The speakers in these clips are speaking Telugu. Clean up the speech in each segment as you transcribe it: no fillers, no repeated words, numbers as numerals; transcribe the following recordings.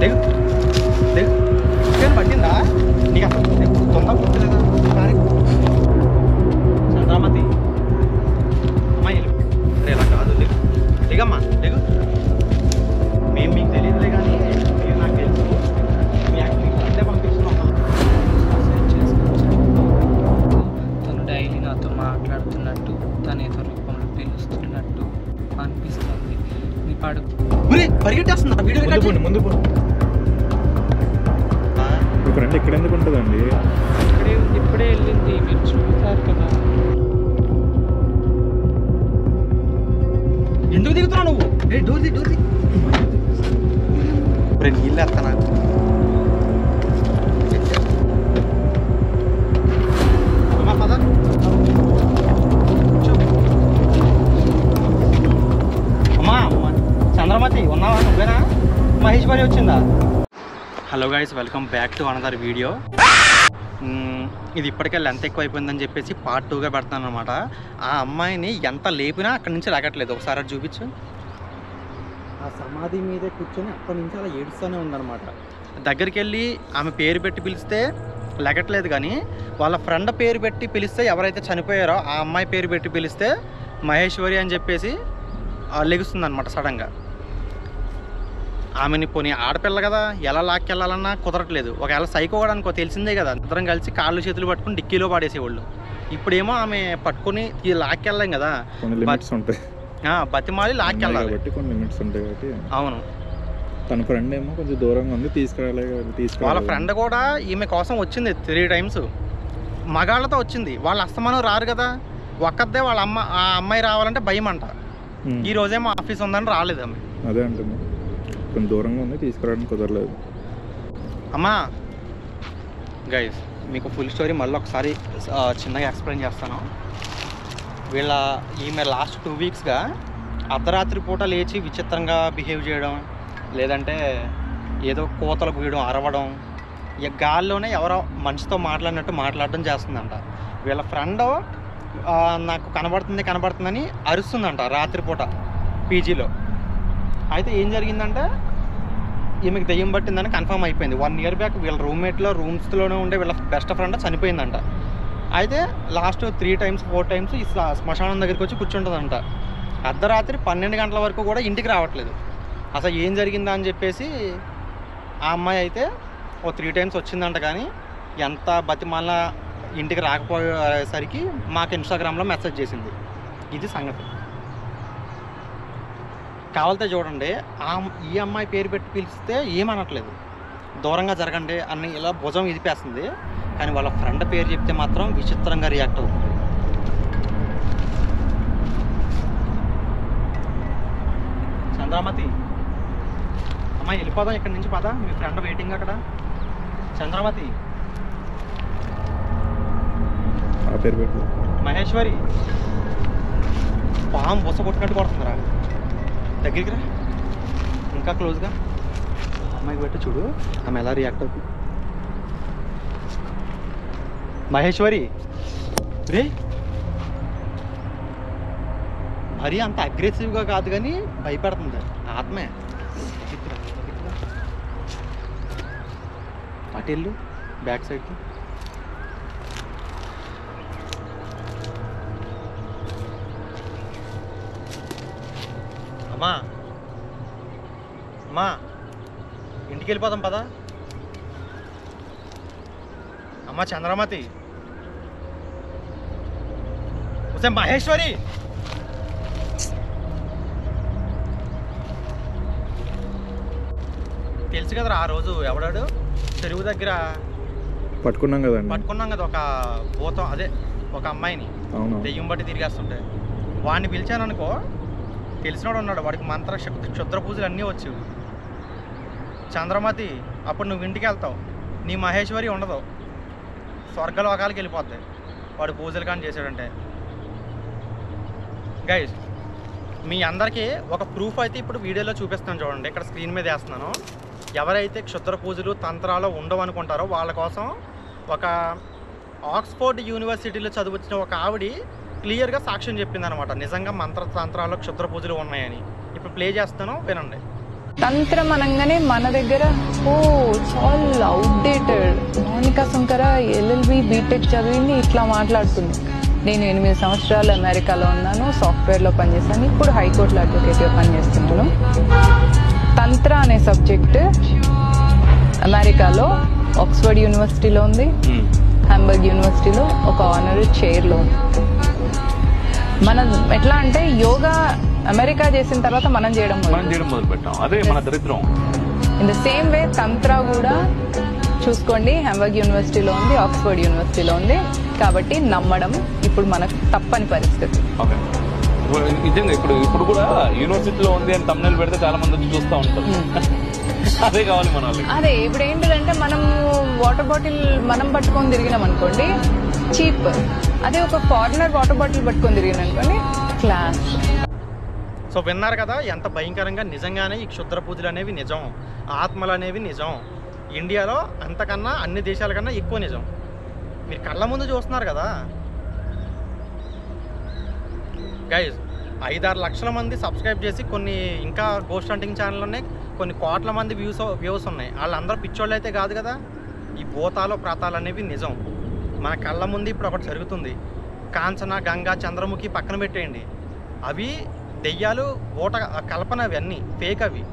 దిగు దిగు చికెన్ పట్టిందా నీకు అసలు తొంద పుట్టలేదా చంద్రమతి అమ్మా ఇలా కాదు దిగు దిగమ్మా దిగు మేము మీకు తెలియదులే కానీ మీరు నాకు తెలుసు మీకు అంతే పంపిస్తున్నాం. తను డైలీ నాతో మాట్లాడుతున్నట్టు తన ఏదో రూపంలో పిలుస్తున్నట్టు అనిపిస్తుంది. నీ పాడు పరిగెట్టేస్తున్నా వీడియో ముందు ఫ్రెండ్ ఇక్కడ ఎందుకు ఉంటుందండి? ఇక్కడే ఉంది, ఇప్పుడే వెళ్ళింది, మీరు చూస్తారు కదా. ఎందుకు దిగుతున్నావు నువ్వు? డోర్ది డోర్ది నీళ్ళు వేస్తా నాకు. అమ్మా చంద్రమతి ఉన్నావా? నువ్వేనా? మహేశ్వరి వచ్చిందా? Hello guys, welcome back to another video. ఇది ఇప్పటికే లెంత్ ఎక్కువ అయిపోయిందని చెప్పేసి పార్ట్ 2గా పెడతాను అనమాట. ఆ అమ్మాయిని ఎంత లేపినా అక్కడి నుంచి లాగట్లేదు. ఒకసారి అది చూపించు. ఆ సమాధి మీదే కూర్చొని అక్కడి నుంచి అలా ఏడుస్తూనే ఉందన్నమాట. దగ్గరికి వెళ్ళి ఆమె పేరు పెట్టి పిలిస్తే లెగట్లేదు, కానీ వాళ్ళ ఫ్రెండ్ పేరు పెట్టి పిలిస్తే, ఎవరైతే చనిపోయారో ఆ అమ్మాయి పేరు పెట్టి పిలిస్తే మహేశ్వరి అని చెప్పేసి లెగుస్తుంది అనమాట సడన్గా. ఆమెని పోనీ ఆడపిల్ల కదా, ఎలా లాక్కెళ్ళాలన్నా కుదరట్లేదు. ఒకవేళ సైకో కూడా అనుకో, తెలిసిందే కదా, ఇద్దరం కలిసి కాళ్ళు చేతులు పట్టుకుని డిక్కీలో పాడేసేవాళ్ళు. ఇప్పుడేమో ఆమె పట్టుకుని లాక్కెళ్ళాం కదా, బతిమాలి లాక్కెళ్ళాలి. అవును, తన ఫ్రెండ్ ఏమో కొంచెం దూరంగా ఉంది, వాళ్ళ ఫ్రెండ్ కూడా ఈమె కోసం వచ్చింది 3 times. మగాళ్ళతో వచ్చింది. వాళ్ళ అస్తమానం రారు కదా, ఒక్కదే వాళ్ళ ఆ అమ్మాయి రావాలంటే భయం అంట. ఈ రోజేమో ఆఫీస్ ఉందని రాలేదు ఆమె. అదే అంటుంది, కొంచెం దూరంగా ఉంది, తీసుకురావడానికి కుదరలేదు. అమ్మా గైస్, మీకు ఫుల్ స్టోరీ మళ్ళీ ఒకసారి చిన్నగా ఎక్స్ప్లెయిన్ చేస్తాను. ఈమె లాస్ట్ 2 weeksగా అర్ధరాత్రి పూట లేచి విచిత్రంగా బిహేవ్ చేయడం, లేదంటే ఏదో కోతలు గూయడం, అరవడం, గాల్లోనే ఎవరో మనిషితో మాట్లాడినట్టు మాట్లాడడం చేస్తుందంట. వీళ్ళ ఫ్రెండ్ నాకు కనబడుతుందని అరుస్తుందంట రాత్రిపూట పీజీలో. అయితే ఏం జరిగిందంటే ఈమెకి దెయ్యం పట్టిందని కన్ఫర్మ్ అయిపోయింది. 1 year బ్యాక్ వీళ్ళ రూమ్స్లోనే ఉండే వీళ్ళ బెస్ట్ ఫ్రెండ్ చనిపోయిందంట. అయితే లాస్ట్ 3 times 4 times ఈ శ్మశానం దగ్గరికి వచ్చి కూర్చుంటుందంట. అర్ధరాత్రి 12 గంటల వరకు కూడా ఇంటికి రావట్లేదు. అసలు ఏం జరిగిందా అని చెప్పేసి ఆ అమ్మాయి అయితే 3 times వచ్చిందంట, కానీ ఎంత బతిమాల ఇంటికి రాకపోయేసరికి మాకు ఇన్స్టాగ్రామ్లో మెసేజ్ చేసింది. ఇది సంగతి. కావాలితే చూడండి, ఈ అమ్మాయి పేరు పెట్టి పిలిస్తే ఏమనట్లేదు, దూరంగా జరగండి అని ఇలా భుజం ఇదిపేస్తుంది. కానీ వాళ్ళ ఫ్రెండ్ పేరు చెప్తే మాత్రం విచిత్రంగా రియాక్ట్ అవుతుంది. చంద్రమతి అమ్మాయి వెళ్ళిపోదాం ఇక్కడి నుంచి, పదా, మీ ఫ్రెండ్ వెయిటింగ్ అక్కడ. చంద్రమతి, మహేశ్వరి, పాము బుస కొట్టినట్టు కొడుతుందిరా, దగ్గరికి రా, ఇంకా క్లోజ్గా అమ్మాయికి పెట్టి చూడు, ఆమె ఎలా రియాక్ట్ అవుతుంది. మహేశ్వరి రే, మరీ అంత అగ్రెసివ్గా కాదు కానీ భయపడుతుంది ఆత్మే. అటు వెళ్ళు బ్యాక్ సైడ్కి. అమ్మా అమ్మా ఇంటికి వెళ్ళిపోదాం పదా. అమ్మా చంద్రమతి, వస్తే మహేశ్వరి, తెలుసు కదరా ఆ రోజు ఎవడాడు చెరువు దగ్గర పట్టుకున్నాం కదా ఒక భూతం, అదే ఒక అమ్మాయిని దెయ్యం బట్టి తిరిగేస్తుంటే, వాడిని పిలిచాను అనుకో, తెలిసినోడు ఉన్నాడు, వాడికి మంత్ర క్షుద్ర పూజలు అన్నీ వచ్చేవి. చంద్రమతి, అప్పుడు నువ్వు ఇంటికి వెళ్తావు, నీ మహేశ్వరి ఉండదు, స్వర్గలోకాలకి వెళ్ళిపోద్ది వాడు పూజలు కానీ చేశాడంటే. గైస్, మీ అందరికీ ఒక ప్రూఫ్ అయితే ఇప్పుడు వీడియోలో చూపిస్తాను చూడండి, ఇక్కడ స్క్రీన్ మీద వేస్తున్నాను. ఎవరైతే క్షుద్ర పూజలు తంత్రాలు ఉండవు అనుకుంటారో వాళ్ళ కోసం ఒక ఆక్స్ఫోర్డ్ యూనివర్సిటీలో చదివొచ్చిన ఒక ఆవిడ క్లియర్గా సాక్ష్యం చెప్పింది అనమాట, నిజంగా మంత్ర తంత్రాలు క్షుద్ర పూజలు ఉన్నాయని. ఇప్పుడు ప్లే చేస్తాను, వినండి. తంత్రం అనగానే మన దగ్గర it's all outdated. Mounika Shankara LLB BTech చదివింది ఇట్లా మాట్లాడుతుంది. నేను 8 సంవత్సరాలు అమెరికాలో ఉన్నాను, సాఫ్ట్వేర్లో పనిచేస్తాను, ఇప్పుడు హైకోర్టులో అడ్వకేట్గా పనిచేస్తున్నాను. తంత్ర అనే సబ్జెక్ట్ అమెరికాలో ఆక్స్ఫర్డ్ యూనివర్సిటీలో ఉంది, హాంబర్గ్ యూనివర్సిటీలో ఒక ఆనరీ చైర్లో ఉంది. మనం ఎట్లా అంటే యోగా అమెరికా చేసిన తర్వాత మనం చేయడం మొదలు పెట్టాం. అదే మన దరిద్రం. ఇన్ ద సేమ్ వే తంత్ర కూడా చూసుకోండి, హాంబర్గ్ యూనివర్సిటీలో ఉంది, ఆక్స్ఫర్డ్ యూనివర్సిటీలో ఉంది. కాబట్టి నమ్మడం ఇప్పుడు మనకు తప్పని పరిస్థితి. నిజంగా ఇప్పుడు కూడా యూనివర్సిటీలో ఉంది అని తమిళ పెడితే చాలా మంది వచ్చి చూస్తూ ఉంటారు. అదే కావాలి మన వాళ్ళకి. అదే ఇప్పుడు ఏంటంటే మనం వాటర్ బాటిల్ మనం పట్టుకొని తిరిగినాం అనుకోండి చీప్, అదే ఒక ఫారినర్ వాటర్ బాటిల్ పట్టుకొని తిరిగిన అనుకోండి క్లాస్. సో విన్నారు కదా ఎంత భయంకరంగా. నిజంగానే ఈ క్షుద్ర పూజలు అనేవి నిజం, ఆత్మలు అనేవి నిజం. ఇండియాలో అంతకన్నా అన్ని దేశాల కన్నా ఎక్కువ నిజం. మీరు కళ్ళ ముందు చూస్తున్నారు కదా గైజ్. 5-6 లక్షల మంది సబ్స్క్రైబ్ చేసి కొన్ని ఇంకా గోస్ట్ హంటింగ్ ఛానల్ ఉన్నాయి, కొన్ని కోట్ల మంది వ్యూస్ ఉన్నాయి. వాళ్ళందరూ పిచ్చోళ్ళు అయితే కాదు కదా. ఈ భూతాలు ప్రాతాలు అనేవి నిజం. మన కళ్ళ ముందు ఇప్పుడు ఒకటి జరుగుతుంది. కాంచన, గంగా, చంద్రముఖి పక్కన పెట్టేయండి, అవి దెయ్యాలు ఓట కల్పన, అవి అన్నీ ఫేక్ అవి.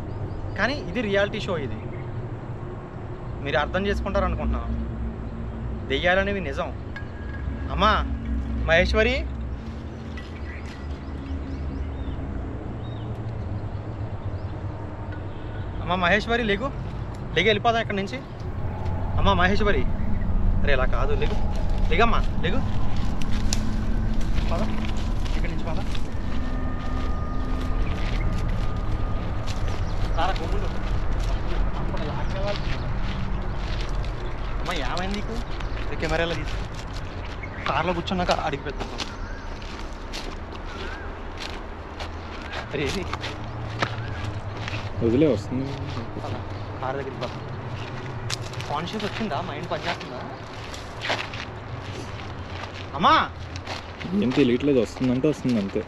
కానీ ఇది రియాలిటీ షో. ఇది మీరు అర్థం చేసుకుంటారు అనుకుంటున్నాను. దెయ్యాలు అనేవి నిజం. అమ్మా మహేశ్వరి, అమ్మ మహేశ్వరి లేగు వెళ్ళిపోదాం ఇక్కడి నుంచి. అమ్మ మహేశ్వరి, అరే ఇలా కాదు, లేగమ్మా లేగు, పద ఇక్కడి నుంచి పద. సారా కొమ్ములు అప్పుడు లాక్కోవాలి. అమ్మ ఏమైంది నీకు? కెమెరాలో తీసు, కార్లో కూర్చున్నాక అడిగి పెడతాను. అరే వదిలే వస్తుంది. కార్ దగ్గరికి పోతా. కాన్షియస్ వచ్చిందా? మైండ్ పనిచేస్తుందా? అమ్మా ఏం తెలియట్లేదు, వస్తుందంటే వస్తుంది అంతే.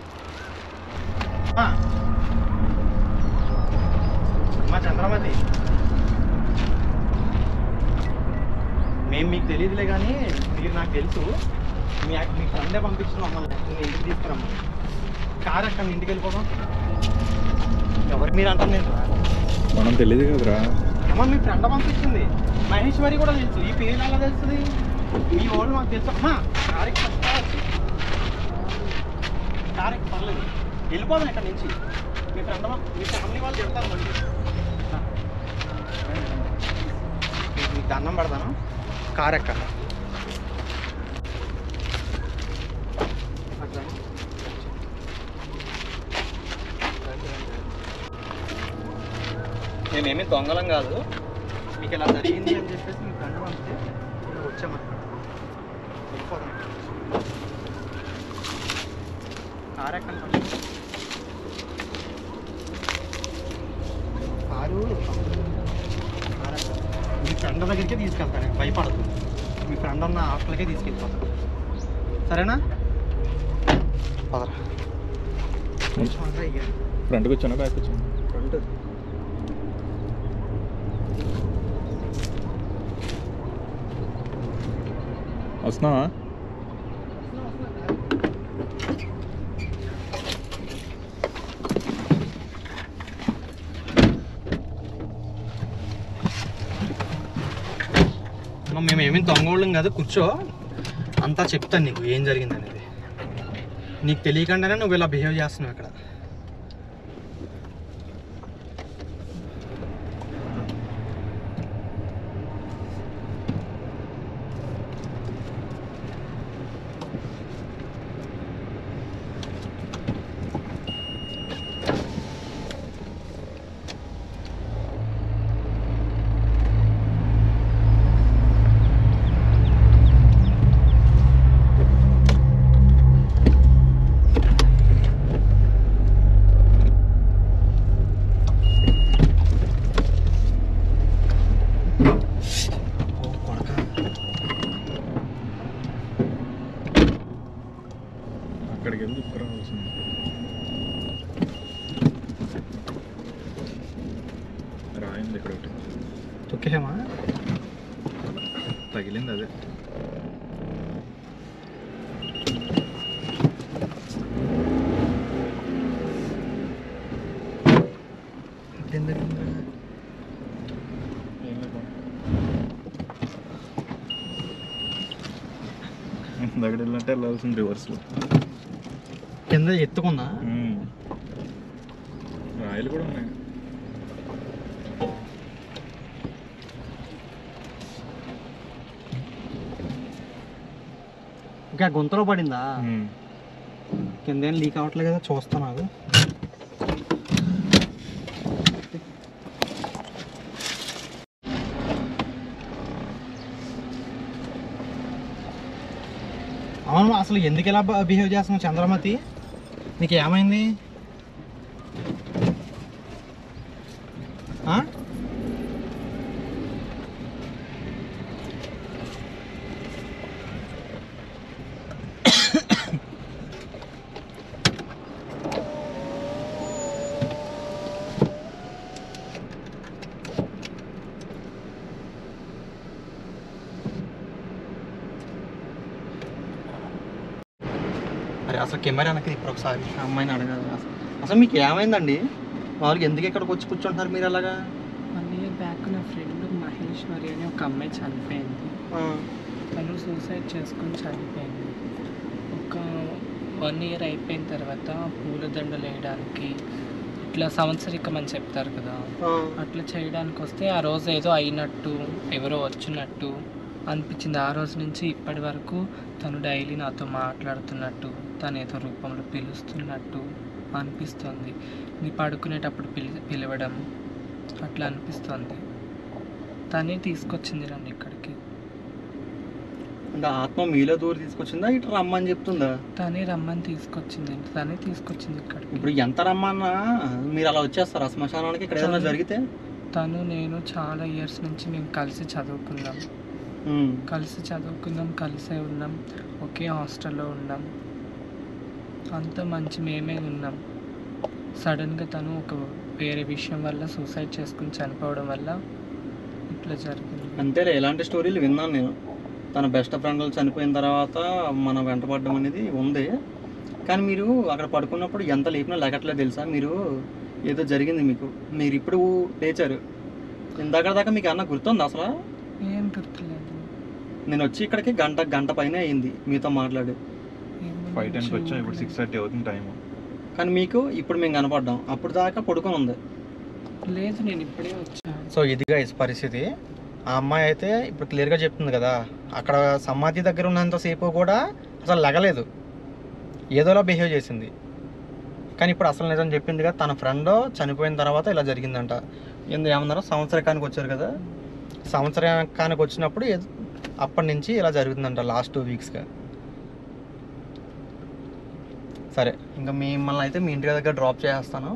అమ్మా చంద్రమతి, మేము మీకు తెలియదులే కానీ మీరు నాకు తెలుసు. మీ ఫ్రెండే పంపించిన మమ్మల్ని నేను ఇంటికి తీసుకురమ్మా. కార్ అక్కడ ఇంటికి వెళ్ళిపోదాం. ఎవరు మీరు అంటారు? నేను మనం తెలియదు కదరా. అమ్మ మీ ఫ్రెండ్ పంపించింది, మహేశ్వరి కూడా తెలుసు. ఈ పేరు ఎలా తెలుస్తుంది? మీ వాళ్ళు మాకు తెలుసు. అమ్మా కారెక్ట్ పర్లేదు, వెళ్ళిపోదాం ఇక్కడ నుంచి. మీ ఫ్యామిలీ వాళ్ళు చెప్తారు మళ్ళీ. మీకు దండం పెడతాను, కార్ ఎక్క. మేమేమీ దొంగలం కాదు, మీకు ఇలా జరిగింది అని చెప్పేసి మీ ఫ్రెండ్ పంపితే వచ్చామన్నమాట. వెళ్ళిపోదాం. కార్ ఎక్కండి ఫస్ట్. కారు మీ ఫ్రెండ్ దగ్గరికే తీసుకెళ్తాను, భయపడదు. మీ ఫ్రెండ్ ఉన్న హాస్టల్కే తీసుకెళ్ళిపోతాను, సరేనా? పదరా. ఫ్రంట్కి వచ్చాను, బ్యాక్ వచ్చాను. ఫ్రంట్ వస్తున్నావా? మేమేమీ దొంగోళ్ళం కాదు, కూర్చో. అంతా చెప్తాను నీకు ఏం జరిగింది అనేది. నీకు తెలియకుండానే నువ్వు ఇలా బిహేవ్ చేస్తున్నావు ఇక్కడ. అక్కడికి వెళ్ళి తీసుకురావాల్సింది. తొక్కేమా? తగిలింది అదే. దగ్గర వెళ్ళినట్టే వెళ్ళాల్సింది రివర్స్లో. కింద ఎత్తుకుందా? రాయలు కూడా ఉన్నాయి. ఇంకా గుంతలో పడిందా? కింద ఏం లీక్ అవ్వట్లేదు కదా, చూస్తాను అది. అవును, అసలు ఎందుకు ఇలా బిహేవ్ చేస్తున్నావు చంద్రమతి? నీకు ఏమైంది? అరే అసలు కెమెరా వెనక్కి ఇప్పుడు ఒకసారి అమ్మాయిని అడగాలి. అసలు మీకు ఏమైందండి? వాళ్ళకి ఎందుకు ఇక్కడికి వచ్చి కూర్చుంటున్నారు మీరు అలాగా? 1 year బ్యాక్ నా ఫ్రెండ్ మహేశ్వరి అని ఒక అమ్మాయి చనిపోయింది. తను సూసైడ్ చేసుకుని చనిపోయింది. ఒక 1 year అయిపోయిన తర్వాత పూలదండలు వేయడానికి ఇట్లా సంవత్సరికం అని చెప్తారు కదా, అట్లా చేయడానికి వస్తే ఆ రోజు ఏదో అయినట్టు, ఎవరో వచ్చినట్టు అనిపించింది. ఆ రోజు నుంచి ఇప్పటి వరకు తను డైలీ నాతో మాట్లాడుతున్నట్టు, తను ఏదో రూపంలో పిలుస్తున్నట్టు అనిపిస్తుంది. నీ పడుకునేటప్పుడు పిలవడం అట్లా అనిపిస్తుంది. తనే తీసుకొచ్చింది నన్ను ఇక్కడికి. అంటే ఆత్మ మీలో దూరం తీసుకొచ్చిందా, ఇటు రమ్మని చెప్తుందా? తనే రమ్మని తీసుకొచ్చింది, తనే తీసుకొచ్చింది ఇక్కడికి. ఇప్పుడు ఎంత రమ్మన్నా మీరు అలా వచ్చేస్తారా శ్మశానానికి? ఇక్కడ ఏదైనా జరిగితే? తను నేను చాలా ఇయర్స్ నుంచి మేము కలిసి చదువుకున్నాం, కలిసే ఉన్నాం, ఒకే హాస్టల్లో ఉన్నాం, అంత మంచి మేమే ఉన్నాం. సడన్గా తను ఒక వేరే విషయం వల్ల సూసైడ్ చేసుకుని చనిపోవడం వల్ల ఇట్లా జరిగింది. అంతేలే, ఇలాంటి స్టోరీలు విన్నాను నేను. తన బెస్ట్ ఫ్రెండ్లు చనిపోయిన తర్వాత మన వెంటపడడం అనేది ఉంది. కానీ మీరు అక్కడ పడుకున్నప్పుడు ఎంత లేపినా లేకట్లేదు తెలుసా? మీరు ఏదో జరిగింది మీకు, మీరు ఇప్పుడు లేచారు. ఇందాక దాకా మీకు అన్న గుర్తుంది అసలు? ఏం గుర్తులేదు. నేను వచ్చి ఇక్కడికి గంట పైన అయింది మీతో మాట్లాడి. 5:10కి వచ్చాం, ఇప్పుడు 6:30 అవుతుంది టైం. కానీ మీకు ఇప్పుడు మేము కనపడ్డాం, అప్పుడు దాకా పడుకొని ఉంది. లేదు, నేను ఇప్పుడే వచ్చాను. సో ఇదిగా పరిస్థితి. ఆ అమ్మాయి అయితే ఇప్పుడు క్లియర్గా చెప్తుంది కదా, అక్కడ సమాధి దగ్గర ఉన్నంతసేపు కూడా అసలు లెగలేదు, ఏదోలా బిహేవ్ చేసింది. కానీ ఇప్పుడు అసలు నిజం చెప్పింది కదా, తన ఫ్రెండ్ చనిపోయిన తర్వాత ఇలా జరిగిందంట. ఏమన్నారో సంవత్సరకానికి వచ్చారు కదా, సంవత్సరకానికి వచ్చినప్పుడు అప్పటి నుంచి ఇలా జరుగుతుందంట, లాస్ట్ 2 వీక్స్గా. సరే, ఇంకా మిమ్మల్ని అయితే మీ ఇంటి దగ్గర డ్రాప్ చేస్తాను.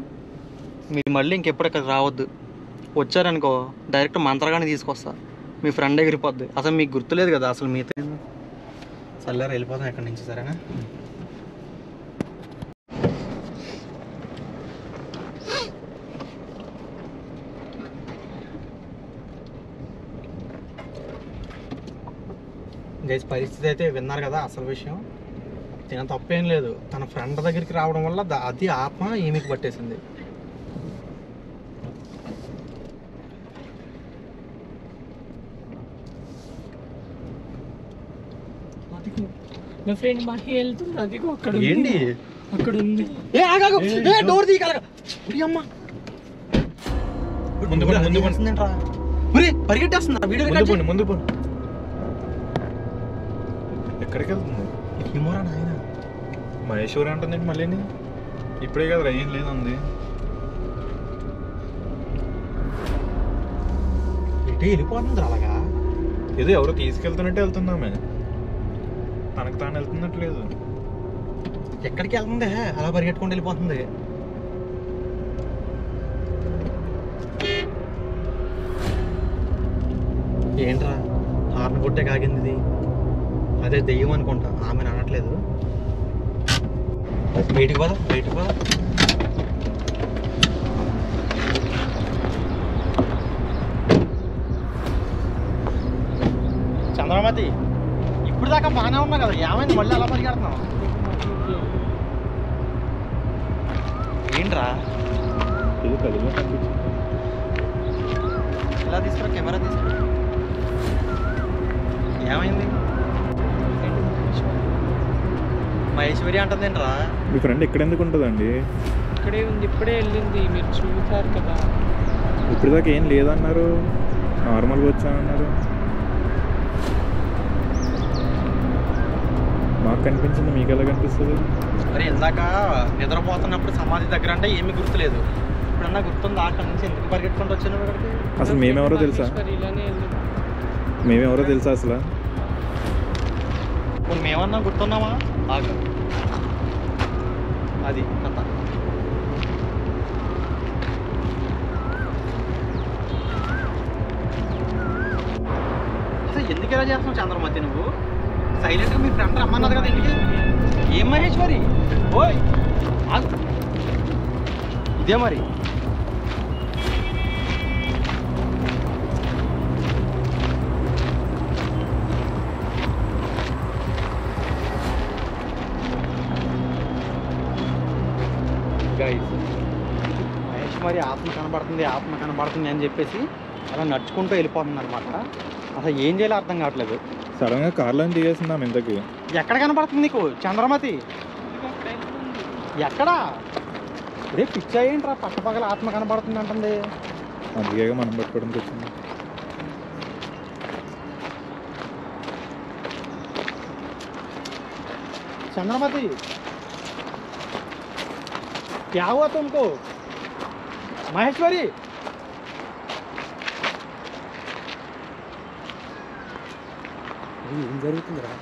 మీరు మళ్ళీ ఇంకెప్పుడు ఇక్కడ రావద్దు. వచ్చారనుకో డైరెక్ట్ మంత్రగానే తీసుకొస్తా, మీ ఫ్రెండ్ ఎగిరిపోద్ది. అసలు మీకు గుర్తులేదు కదా అసలు మీతో. సర్లేరా, వెళ్ళిపోతాం ఇక్కడి నుంచి, సరేనా? గైస్, పరిస్థితి అయితే విన్నారు కదా అసలు విషయం. తిన తప్పేం లేదు, తన ఫ్రెండ్ దగ్గరికి రావడం వల్ల అది ఆత్మ ఈమెకి పట్టేసింది. నా ఫ్రెండ్ మహి వెళ్తుంది, అది అక్కడ ఏంటి అక్కడ ఉంది. డోర్ తీయగలగా పరిగెట్టేస్తున్నా వీడియో. ముందు పో. ఎక్కడికి వెళ్తుంది? ఏమోరా నాయన, మహేశ్వరి అంటుంది మళ్ళీ. ఇప్పుడే కదా ఏం లేదంది. ఎటు వెళ్ళిపోతుంది అలాగా? ఏదో ఎవరో తీసుకెళ్తున్నట్టే వెళ్తుందామే, తనకు తాను వెళ్తున్నట్లేదు. ఎక్కడికి వెళ్తుంది అలా పరిగెట్టుకుంటూ వెళ్ళిపోతుంది? ఏంట్రా హార్న్ కొట్టే కాగింది ఇది? అదే దెయ్యం అనుకుంటా, ఆమెను అనట్లేదు. బయటికి పద, బయటికి పద. చంద్రమతి ఇప్పుడు దాకా బాగానే ఉన్నావు కదా, ఏమైంది మళ్ళీ అలా పరిగెడుతున్నావు? ఏంట్రా ఇది కదిలో కనిపించింది. ఇలా తీసుకురా, కెమెరా తీసుకురా. ఏమైంది? మహేశ్వరి అంటుందేంట్రా? మీ ఫ్రెండ్ ఇక్కడ ఎందుకు ఉంటుందండి? ఇక్కడే ఉంది, ఇప్పుడే వెళ్ళింది, మీరు చూసారు కదా. ఇప్పుడు దాకా ఏం లేదన్నారు, నార్మల్గా వచ్చానన్నారు. మాకు కనిపించింది, మీకు ఎలా కనిపిస్తుంది? మరి ఇందాక నిద్రపోతున్నప్పుడు సమాధి దగ్గర అంటే ఏమీ గుర్తులేదు, ఇప్పుడన్నా గుర్తుందా? అక్కడి నుంచి ఎందుకు పరిగెట్టుకుంటూ వచ్చాను ఇక్కడికి? అసలు మేమెవరో తెలుసా? ఇలానే వెళ్ళింది. మేమెవరో తెలుసా అసలు? ఇప్పుడు మేమన్నా గుర్తున్నామా? బాగా అది కథ. అసలు ఎందుకు ఇలా చేస్తున్నావు చంద్రమతి నువ్వు? సైలెంట్గా మీ ఫ్రెండ్ రమ్మన్నది కదా ఇంటికి. ఏం మహేశ్వరి? ఓయ్ ఆగు. ఇదే మరి గైస్, మహేశ్వరి ఆత్మ కనబడుతుంది అని చెప్పేసి అలా నడుచుకుంటూ వెళ్ళిపోతుంది అనమాట. అసలు ఏం చేయాలో అర్థం కావట్లేదు. సడన్గా కార్లో దిగేసిందాం ఇంతకి. ఎక్కడ కనబడుతుంది నీకు చంద్రమతి? ఎక్కడా? రే పిచ్చా ఏంట్రా, పక్కపక్కల ఆత్మ కనబడుతుంది అంటుంది. అందుకే మనం పట్టుకోవడానికి వచ్చింది. चंद्रमती क्या हुआ तुमको? महेश्वरी ఏం జరుగుతుందిరా?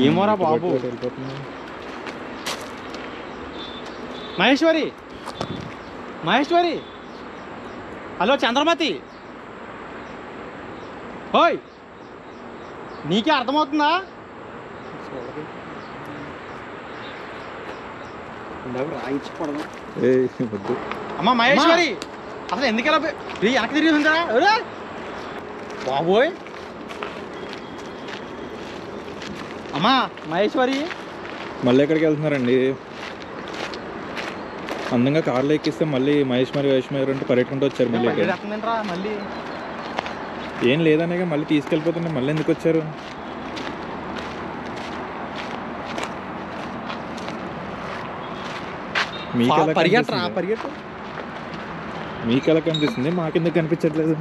ఏమోరా బాబు. మహేశ్వరి మహేశ్వరి, హలో చంద్రమతి, ఓయ్ నీకే అర్థమవుతుందా? అమ్మా మహేశ్వరి, అసలు ఎందుకు వెనక్కి తిరిగి ఉందా బాబోయ్? అమ్మా మహేశ్వరి, మళ్ళీ ఎక్కడికి వెళ్తున్నారండి? అందంగా కార్లో ఎక్కిస్తే మళ్ళీ మహేశ్వరి అంటే పరిగెట్టుకుంటూ వచ్చారు. మళ్ళీ ఏం లేదనే మళ్ళీ తీసుకెళ్ళిపోతుంటే మళ్ళీ ఎందుకు వచ్చారు? మీకు ఎలా కనిపిస్తుంది? మాకెందుకు కనిపించట్లేదు?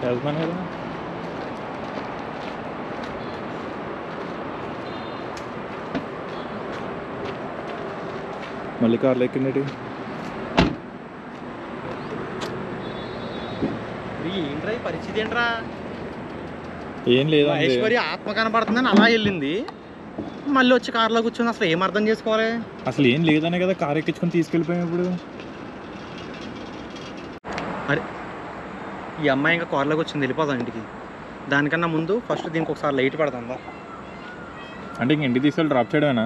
వెళ్తున్నాను కదా. మళ్ళీ కార్లో ఎక్కిండేటి. ఏంట్రా ఈ పరిస్థితి? ఏంట్రా ఏం లేదు, మహేశ్వరి ఆత్మ కనబడుతుందని అలా వెళ్ళింది, మళ్ళీ వచ్చి కార్లో కూర్చొని అసలు ఏం అర్థం చేసుకోవాలి? అసలు ఏం లేదనే కదా కార్ ఎక్కించుకొని తీసుకెళ్ళిపోయాం. ఇప్పుడు అరే ఈ అమ్మాయి ఇంకా కార్లోకి వచ్చింది, వెళ్ళిపోదాం ఇంటికి. దానికన్నా ముందు ఫస్ట్ దీనికి ఒకసారి లైట్ పెడతాందా? అంటే ఇంక ఇంటికి తీసుకెళ్ళి డ్రాప్ చేయడమేనా?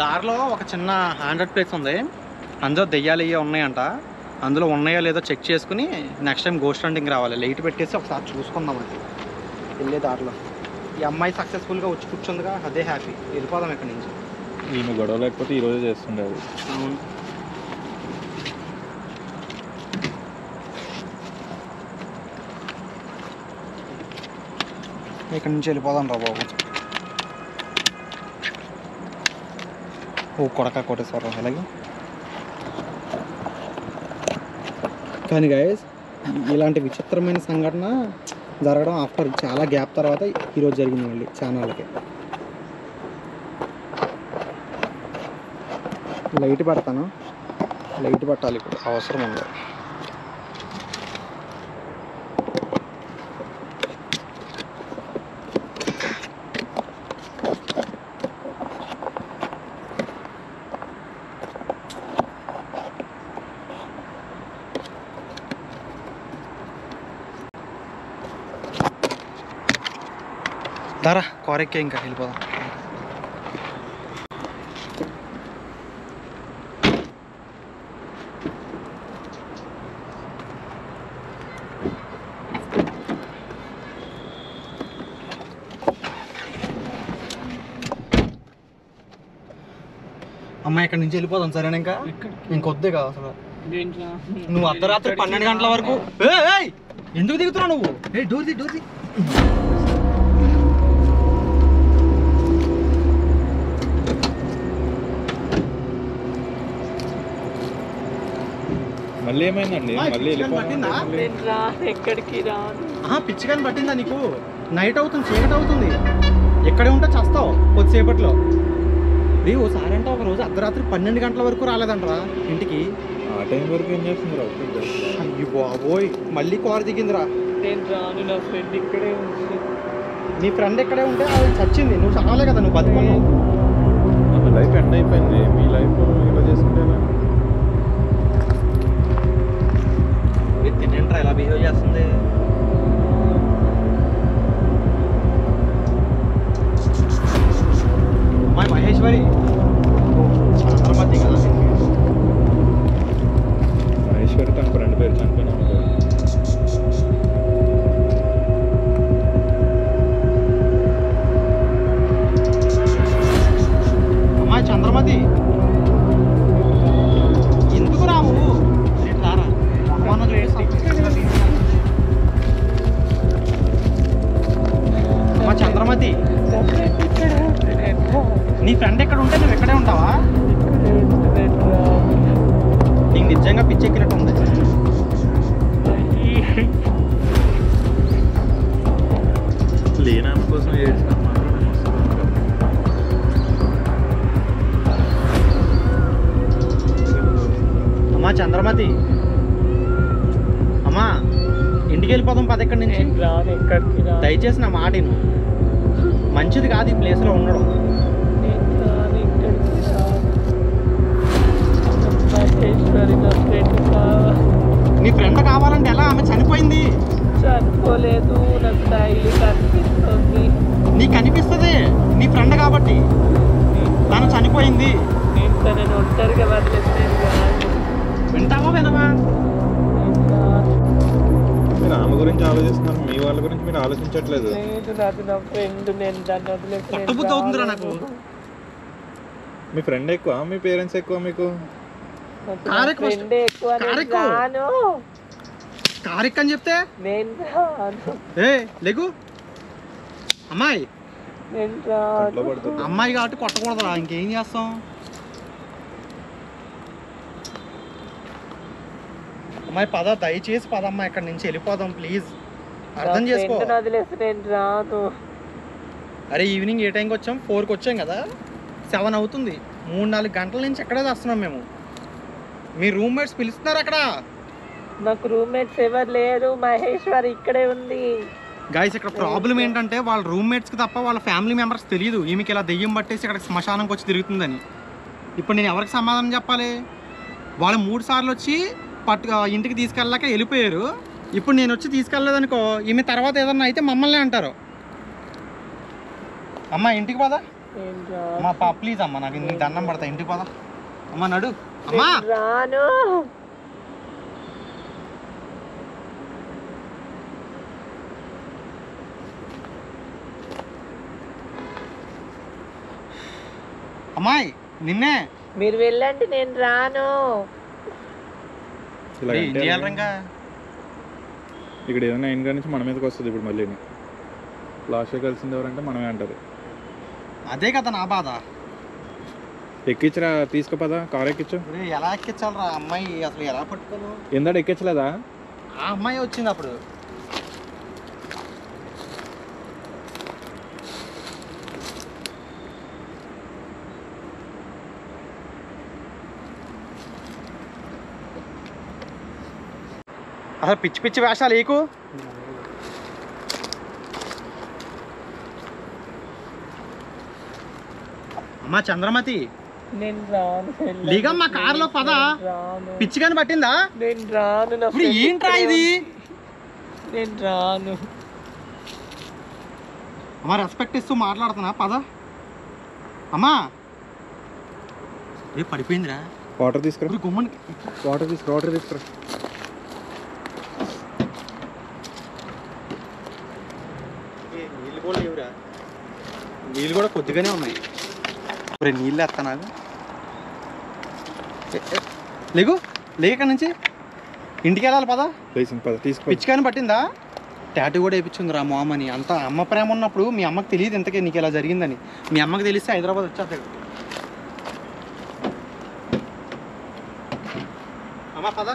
దారిలో ఒక చిన్న 100 ప్లేస్ ఉంది, అందులో దెయ్యాలు ఇవి ఉన్నాయంట. అందులో ఉన్నాయో లేదో చెక్ చేసుకుని నెక్స్ట్ టైం గోస్ట్ హంటింగ్ రావాలి. లైట్ పెట్టేసి ఒకసారి చూసుకుందాం అది వెళ్ళే దారిలో. ఈ అమ్మాయి సక్సెస్ఫుల్గా వచ్చి కూర్చుందిగా, అదే హ్యాపీ. వెళ్ళిపోదాం ఇక్కడి నుంచి. ఈమె గొడవ లేకపోతే ఈరోజే చేస్తుండే అది. అవును. ఇక్కడి నుంచి వెళ్ళిపోదాం రా బాబు. ఓ కొడక కోటేశ్వరరావు అలాగే. కానీ గైస్ ఇలాంటి విచిత్రమైన సంఘటన జరగడం ఆఫ్టర్ చాలా గ్యాప్ తర్వాత ఈరోజు జరిగింది మళ్ళీ ఛానల్కి. లైట్ పెడతాను, లైట్ పెట్టాలి ఇప్పుడు అవసరం ఉంది. దారా కారెక్కే ఇంకా వెళ్ళిపోదాం. అమ్మాయి ఇక్కడి నుంచి వెళ్ళిపోదాం సరేనా? ఇంకా ఇంకొద్దే కాదు అసలు. నువ్వు అర్ధరాత్రి 12 గంటల వరకు ఎందుకు దిగుతున్నావు నువ్వు? డోర్ది డోర్ది. మళ్ళీ ఏమైందండి? మళ్ళీ ఎక్కడికి రాను. పిచ్చిగాని పట్టిందా నీకు? నైట్ అవుతుంది, చీకటి అవుతుంది, ఎక్కడే ఉంటే చస్తావు కొద్దిసేపట్లో. ఓసారి అంటే ఒక రోజు అర్ధరాత్రి 12 గంటల వరకు రాలేదంటరా ఇంటికి. ఆ టైం వరకు ఏం చేస్తుందిరా? అయ్యి బాబోయ్, మళ్ళీ కారు దిగిందిరా. నేను రాను, నా ఫ్రెండ్ ఇక్కడే ఉంది. నీ ఫ్రెండ్ ఎక్కడే ఉంటే అది చచ్చింది, నువ్వు చాలే కదా, నువ్వు బతుకున్నావు. లైఫ్ ఎండ్ అయిపోయింది, మీ లైఫ్ ఇలా చేసుకుంటేనా? తినేంట్రా ఇలా బిహేవ్ చేస్తుంది? అమ్మాయి మహేశ్వరి చంద్రమతి కదా. మహేశ్వరి తన ఫ్రెండ్ పేరు చనిపోయినా. అమ్మాయి చంద్రమతి ఎందుకు రావు? రారా అమ్మా చంద్రమతి, నీ ఫ్రెండ్ ఎక్కడ ఉంటే నువ్వు ఎక్కడే ఉంటావా? నీకు నిజంగా పిచ్చెక్కినట్టు ఉంది. లేనామ కోసం ఏడ్చిన అమ్మా చంద్రమతి, అమ్మా ఇంటికి వెళ్ళిపోదాం పద ఇక్కడి నుంచి. రాను, ఎక్కడికి రాను. దయచేసి నా మాట విను. మంచిది కాదు ఈ ప్లేస్లో ఉండడం. నీ ఫ్రెండ్ కావాలంటే ఎలా? ఆమె చనిపోయింది. చనిపోలేదు, నాకు డైలీ కనిపిస్తుంది. నీకు అనిపిస్తుంది నీ ఫ్రెండ్ కాబట్టి, తను చనిపోయింది. నేను ఒంటరిగా వదిలేసేది కాదు. వింటావా వినవా? మీరు ఆమె గురించి ఆలోచిస్తున్నారు, మీ వాళ్ళ గురించి మీరు ఆలోచించట్లేదు. లేదు, నాకు నా ఫ్రెండ్, నేను దాన్ని వదిలేసి పట్టుబుద్ధి అవుతుందిరా నాకు. మీ ఫ్రెండ్ ఎక్కువ, మీ పేరెంట్స్ ఎక్కువ మీకు? ఫ్రెండ్ ఎక్కువ. కారెక్ అని చెప్తే నేను రాను, లేకు. అమ్మాయి నేను రాను. ఇంట్లో పడుతుంది. అమ్మాయి కాబట్టి కొట్టకూడదురా, ఇంకేం చేస్తాం? అమ్మాయి పద, దయచేసి పదమ్మా, ఇక్కడి నుంచి వెళ్ళిపోదాం ప్లీజ్, అర్థం చేసుకో. వదిలేసి నేను రాను. అరే ఈవినింగ్ ఏ టైంకి వచ్చాం? 4కి వచ్చాం కదా, 7 అవుతుంది. 3-4 గంటల నుంచి ఎక్కడే చేస్తున్నాం మేము. మీ రూమ్మేట్స్ పిలుస్తున్నారు అక్కడ. నాకు రూమ్మేట్స్ ఎవరు లేరు, మహేశ్వర్ ఇక్కడే ఉంది. గైస్ ఇక్కడ ప్రాబ్లం ఏంటంటే వాళ్ళ రూమ్మేట్స్కి తప్ప వాళ్ళ ఫ్యామిలీ మెంబర్స్ తెలియదు ఈమెకి ఇలా దెయ్యం పట్టేసి ఇక్కడ శ్మశానంకి వచ్చి తిరుగుతుందని. ఇప్పుడు నేను ఎవరికి సమాధానం చెప్పాలి? వాళ్ళు 3 సార్లు వచ్చి ఇంటికి తీసుకెళ్ళాక వెళ్ళిపోయారు. ఇప్పుడు నేను వచ్చి తీసుకెళ్ళలేదనుకో, ఈమె తర్వాత ఏదన్నా అయితే మమ్మల్ని అంటారు. అమ్మ ఇంటికి పదా అమ్మా, ప్లీజ్ అమ్మా, నాకు నీకు దండం పడతా, ఇంటికి పదా అమ్మా, నడు అమ్మా. రాను. అమ్మాయి నిన్నే. మీరు వెళ్ళండి, నేను రాను. ఏం చేయాలి ఇంకా? ఇక్కడ ఏదైనా అయిన కానీ మన మీదకి వస్తుంది. ఇప్పుడు మళ్ళీ లాస్ట్గా కలిసింది ఎవరంటే మనమే అంటారు. అదే కదా నా బాధ. ఎక్కించరా, తీసుకోపదా, కార్ ఎక్కించు. ఎలా ఎక్కించాలరా అమ్మాయి, అసలు ఎలా పట్టుకోను? ఎందాడు ఎక్కించలేదా? ఆ అమ్మాయి వచ్చింది అప్పుడు. అసలు పిచ్చి పిచ్చి వేషాలు ఏకు. అమ్మా చంద్రమతి, నేను రాను. లీగమ్మా కార్లో పద. పిచ్చిగాని పట్టిందా? నేను రాను. ఇప్పుడు ఏంట్రా ఇది? నేను రాను. అమ్మా రెస్పెక్ట్ ఇస్తూ మాట్లాడుతున్నా, పద. అమ్మా ఏ పడిపోయిందిరా. వాటర్ తీసుకురా. ఇప్పుడు గుమ్మని వాటర్ తీసుకురా. నీళ్ళు కూడా లేవురా. నీళ్ళు కూడా కొద్దిగానే ఉన్నాయి. నీళ్ళు వేస్తా నాకు. లేకు ఇక్కడ నుంచి ఇంటికి వెళ్ళాలి పదా. తీసుకో. పిచ్చికాని పట్టిందా? టాటూ కూడా వేయించింది రా మామని. అంత అమ్మ ప్రేమ ఉన్నప్పుడు మీ అమ్మకి తెలియదు ఇంతకీ నీకు ఇలా జరిగిందని. మీ అమ్మకి తెలిస్తే హైదరాబాద్ వచ్చేస్తాడు. అమ్మ పద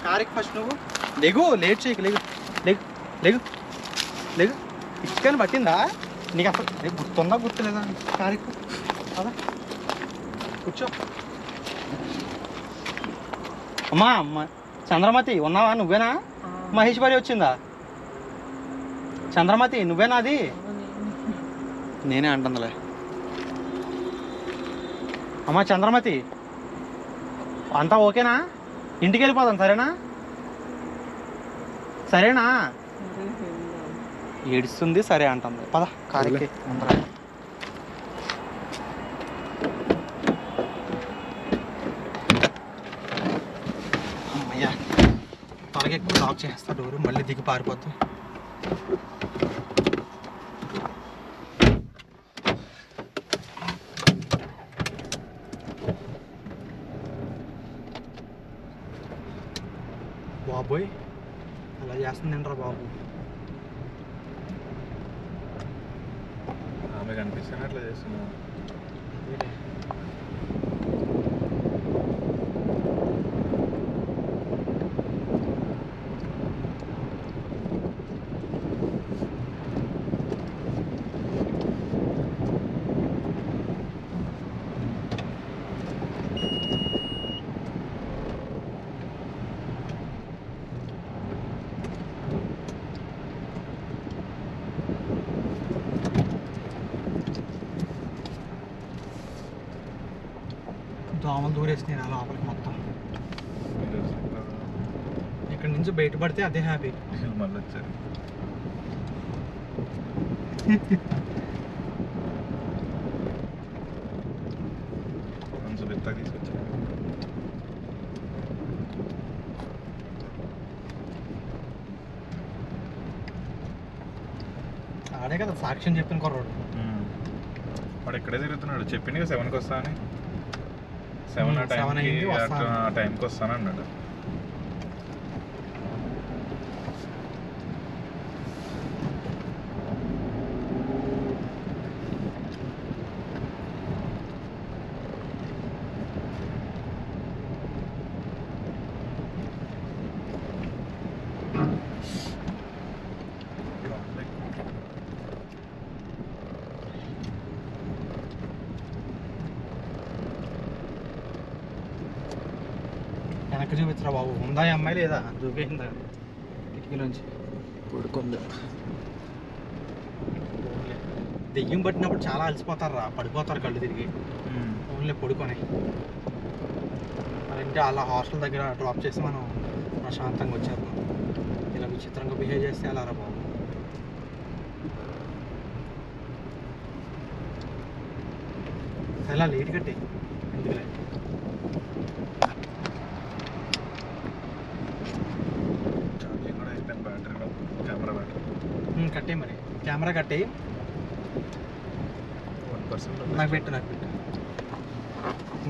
కారుకి ఫస్ట్. నువ్వు లేగు, లేట్ చేయకు. లేగు. పిచ్చికాని పట్టిందా నీకు? అసలు గుర్తుందా గుర్తులేదా? కారుకి పద, కూర్చో. అమ్మ చంద్రమతి ఉన్నావా? నువ్వేనా? మహేశ్వరి వచ్చిందా? చంద్రమతి నువ్వేనా? అది నేనే అంటుందిలే. అమ్మా చంద్రమతి, అంతా ఓకేనా? ఇంటికి వెళ్ళిపోదాం సరేనా? ఏడుస్తుంది సరే అంటుంది. పద కారుకి. అమ్మయ్యా, త్వరగా ఎక్కువ లాక్ చేస్తా డోరు, మళ్ళీ దిగి పారిపోద్దు. బాబోయ్ అలా చేస్తుందంటరా బాబు. ఆమె కనిపిస్తాను అట్లా చేస్తున్నా. దోమలు దూరేసినాయి నా లోపలికి మొత్తం. ఇక్కడ నుంచి బయటపడితే అదే హ్యాపీ. మళ్ళీ వచ్చారు. కొంచెం ఎత్తగా తీసుకొచ్చారు. ఆడే కదా సాక్ష్యం చెప్పిన కుర్రోడు. వాడు ఇక్కడే తిరుగుతున్నాడు. చెప్పింది కదా 7కి వస్తా అని. 7 ఆ టైంకి వస్తాను అన్నాడు. వెనక్కి చూపించరా బాబు. ఉందా ఈ అమ్మాయి లేదా? చూపించిందా కిటికీలోంచి? పడుకుంది. దెయ్యం పట్టినప్పుడు చాలా అలసిపోతారు రా, పడిపోతారు కళ్ళు తిరిగి. ఓన్లీ పడుకొని అంటే అలా హాస్టల్ దగ్గర డ్రాప్ చేసి మనం ప్రశాంతంగా వచ్చేద్దాం. ఇలా విచిత్రంగా బిహేవ్ చేస్తే అలా రా బాబు. ఎలా లేట్ కట్టే ఎందుకులే. కట్టే మరి కెమెరా కట్టే. 1% నాకు పెట్టు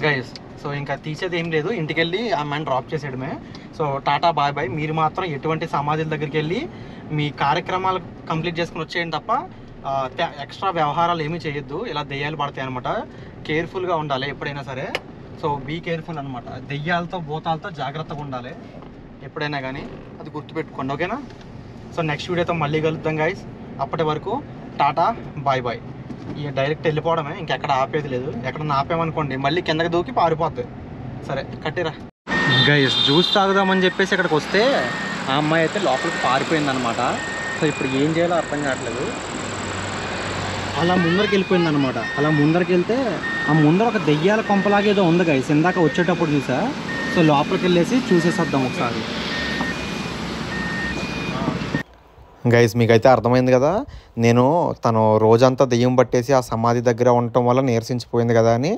గైస్. సో ఇంకా తీసేది ఏం లేదు, ఇంటికి వెళ్ళి ఆ అమ్మాయిని డ్రాప్ చేసేయడమే. So tata bye bye. మీరు మాత్రం ఎటువంటి సమాధుల దగ్గరికి వెళ్ళి మీ కార్యక్రమాలు కంప్లీట్ చేసుకుని వచ్చేయండి తప్ప ఎక్స్ట్రా వ్యవహారాలు ఏమీ చేయొద్దు, ఇలా దెయ్యాలు పడతాయి అనమాట. కేర్ఫుల్గా ఉండాలి ఎప్పుడైనా సరే. సో బీ కేర్ఫుల్ అనమాట. దెయ్యాలతో భూతాలతో జాగ్రత్తగా ఉండాలి ఎప్పుడైనా కానీ, అది గుర్తుపెట్టుకోండి, ఓకేనా? సో నెక్స్ట్ వీడియోతో మళ్ళీ కలుద్దాం గైస్. అప్పటి వరకు టాటా, బాయ్ బాయ్. ఇక డైరెక్ట్ వెళ్ళిపోవడమే, ఇంకెక్కడ ఆపేది లేదు. ఎక్కడన్నా ఆపేమనుకోండి మళ్ళీ కిందకి దూకి పారిపోద్ది. సరే కట్టిరా గైస్. జ్యూస్ తాగుదామని చెప్పేసి ఇక్కడికి వస్తే ఆ అమ్మాయి అయితే లోపలికి పారిపోయింది అనమాట. సో ఇప్పుడు ఏం చేయాలో అర్థం కావట్లేదు. అలా ముందరికి వెళ్ళిపోయింది అనమాట. అలా ముందరికి వెళ్తే ఆ ముందర ఒక దెయ్యాల కొంపలాగా ఏదో ఉంది గైస్, ఇందాక వచ్చేటప్పుడు చూసా. సో లోపలికి వెళ్ళేసి చూసేసేద్దాం ఒకసారి. గైస్ మీకైతే అర్థమైంది కదా, నేను తను రోజంతా దెయ్యం పట్టేసి ఆ సమాధి దగ్గర ఉండటం వల్ల నీరసించిపోయింది కదా అని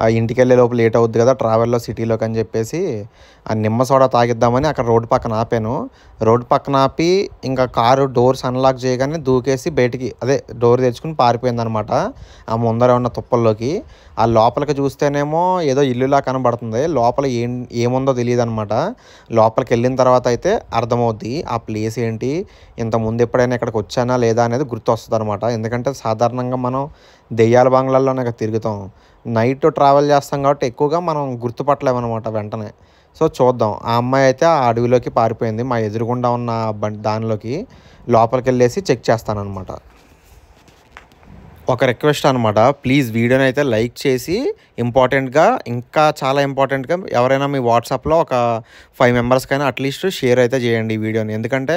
ఆ ఇంటికి వెళ్ళే లోపు లేట్ అవుద్ది కదా ట్రావెల్లో సిటీలోకి అని చెప్పేసి ఆ నిమ్మ సోడా తాగిద్దామని అక్కడ రోడ్డు పక్కన ఆపాను. రోడ్డు పక్కన ఆపి ఇంకా కారు డోర్స్ అన్లాక్ చేయగానే దూకేసి బయటికి అదే డోర్ తెచ్చుకుని పారిపోయింది అనమాట ఆ ముందర ఉన్న తుప్పల్లోకి. ఆ లోపలికి చూస్తేనేమో ఏదో ఇల్లులా కనబడుతుంది, లోపల ఏముందో తెలియదు అనమాట. లోపలికి వెళ్ళిన తర్వాత అయితే అర్థమవుద్ది ఆ ప్లేస్ ఏంటి, ఇంతకుముందు ఎప్పుడైనా ఇక్కడికి వచ్చానా లేదా అనేది గుర్తు వస్తుంది అనమాట. ఎందుకంటే సాధారణంగా మనం దెయ్యాల బంగ్లాల్లోనే తిరుగుతాం, నైట్ ట్రావెల్ చేస్తాం కాబట్టి ఎక్కువగా మనం గుర్తుపట్టలేమన్నమాట వెంటనే. సో చూద్దాం. ఆ అమ్మాయి అయితే ఆ అడవిలోకి పారిపోయింది, మా ఎదురుగుండా ఉన్న దానిలోకి. లోపలికి వెళ్ళేసి చెక్ చేస్తానన్నమాట. ఒక రిక్వెస్ట్ అనమాట, ప్లీజ్ వీడియోని అయితే లైక్ చేసి ఇంపార్టెంట్గా, ఇంకా చాలా ఇంపార్టెంట్గా ఎవరైనా మీ వాట్సాప్లో ఒక 5 మెంబర్స్కైనా అట్లీస్ట్ షేర్ అయితే చేయండి ఈ వీడియోని. ఎందుకంటే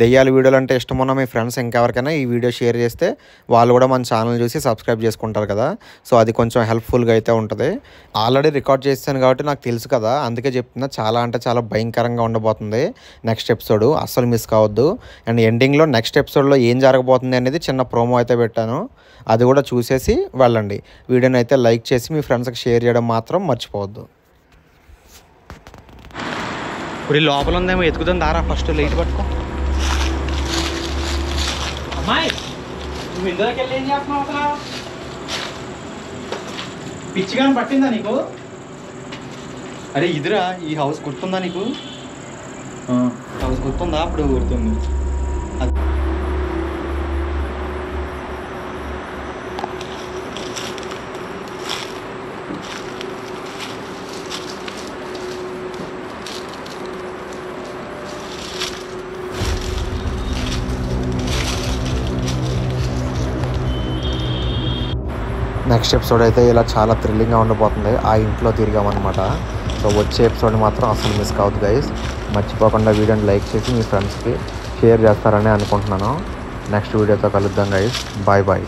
దెయ్యాల వీడియోలు అంటే ఇష్టమున్న మీ ఫ్రెండ్స్ ఇంకెవరికైనా ఈ వీడియో షేర్ చేస్తే వాళ్ళు కూడా మన ఛానల్ చూసి సబ్స్క్రైబ్ చేసుకుంటారు కదా. సో అది కొంచెం హెల్ప్ఫుల్గా అయితే ఉంటుంది. ఆల్రెడీ రికార్డ్ చేస్తాను కాబట్టి నాకు తెలుసు కదా, అందుకే చెప్తున్నా. చాలా అంటే చాలా భయంకరంగా ఉండబోతుంది నెక్స్ట్ ఎపిసోడ్, అస్సలు మిస్ కావద్దు. అండ్ ఎండింగ్లో నెక్స్ట్ ఎపిసోడ్లో ఏం జరగబోతుంది అనేది చిన్న ప్రోమో అయితే పెట్టాను, అది కూడా చూసేసి వెళ్ళండి. వీడియోని అయితే లైక్ చేసి మీ ఫ్రెండ్స్కి షేర్ చేయడం మాత్రం మర్చిపోవద్దు. ఇప్పుడు లోపల ఉందేమో ఎత్తుకుదాం దారా, ఫస్ట్ లైట్ పట్టుకో. అమ్మాయి నువ్వు ఇందులోకి వెళ్ళి ఏం చేస్తున్నావు అసలు? పిచ్చిగా పట్టిందా నీకు? అరే ఇదిరా, ఈ హౌస్ గుర్తుందా నీకు? హౌస్ గుర్తుందా? అప్పుడు గుర్తుంది. నెక్స్ట్ ఎపిసోడ్ అయితే ఇలా చాలా థ్రిల్లింగ్గా ఉండబోతుంది. ఆ ఇంట్లో తిరిగామన్నమాట. సో వచ్చే ఎపిసోడ్ మాత్రం అసలు మిస్ కావద్దు గైస్. మర్చిపోకుండా వీడియోని లైక్ చేసి మీ ఫ్రెండ్స్కి షేర్ చేస్తారని అనుకుంటున్నాను. నెక్స్ట్ వీడియోతో కలుద్దాం గైస్. Bye bye.